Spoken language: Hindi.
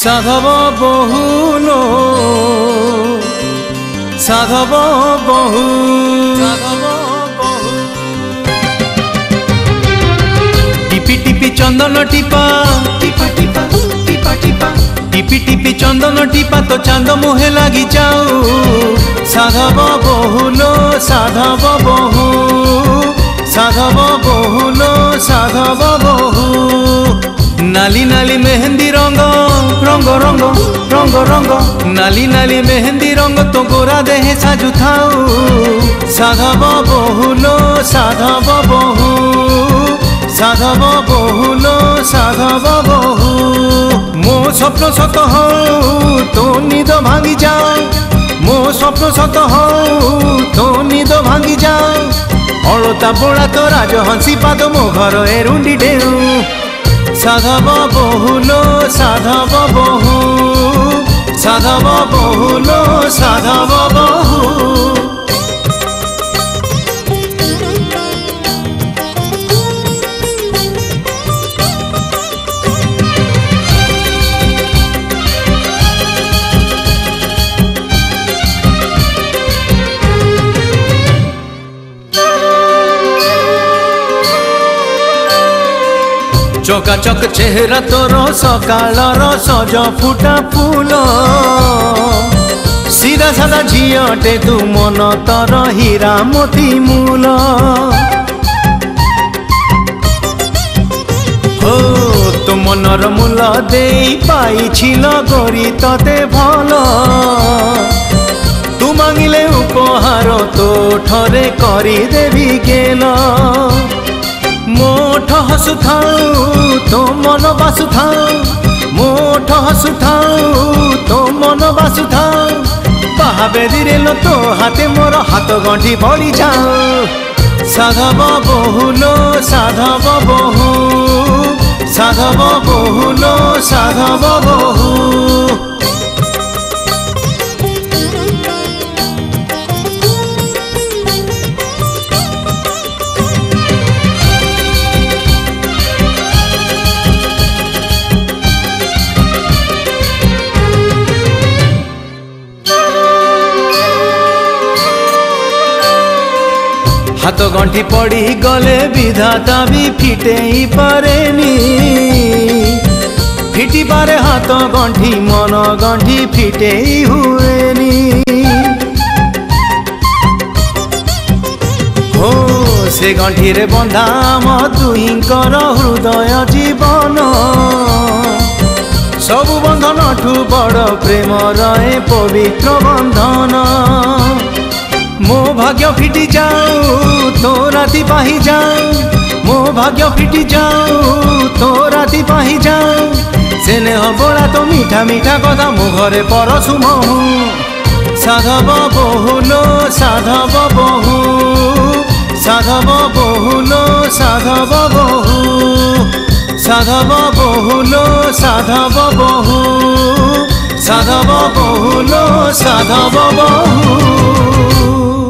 साधव बहुल साधव बहु टिपी टिपी चंदन टिपा टिपा टिपा टिपा टिपा टिपी टिपी चंदन टिपा तो चांद मुहे लगी जाऊ साधव बहुल साधव बहु साधव बहुल साधव बहु नाली नाली मेहंदी रंग रंग रंग रंग रंग नाली नाली मेहंदी रंग तो गोरा देहे साजु थाऊ साधव बहुल साधव बहु साधव बहुल साधव बहु मो स्वप्न सत हो तो निद भांगी जाओ मो स्वप्न सत हो तो निद भांगी जाओ अलता बोला तो राजहंसी पाद मो घर एरुंडी डेऊ साधव बहुल साधव बहु साधव बहुल साधव बहु चकाचक चेहरा तोर सकालर सज फुटा फूल सीधा साधा झीटे तू मन तर हीरा मोती मूल हो तो मनर मूल दे पाइछिल गोरी तते भल तू मांगिले उपहार तो ठरे करी देवी गेल मोठ हसुथाऊ तो मन बासुथाऊ मोठ हसुथाऊ तो मन बासुथाऊ बाहाबेदी लो तो हाथे मोर हाथ गंठी पड़ी जाओ साधव बहुल साधव बहु साधव बहुल साधव बहु हाथ गंठी पड़ी गले विधाता भी फिटे पारेनी फिटी पारे हाथ गंठी मन गंठी फिटे हुएनी हो से गंठी रे बंधा म दुहींकर हृदय जीवन सबु बंधन ठू बड़ प्रेम रहे पवित्र बंधन मो भाग्य फिटी जाऊ तो राति पाही जाऊ मो भाग्य फिटी जाऊ तो राति पाही जाऊ सेने बोला तो मीठा मीठा कथा मो घरे परसु महू साधव बहुल साधव बहु साधव बहुल साधव बहु साधव बहुल साधव बहु साधव बहुल साधव बहु।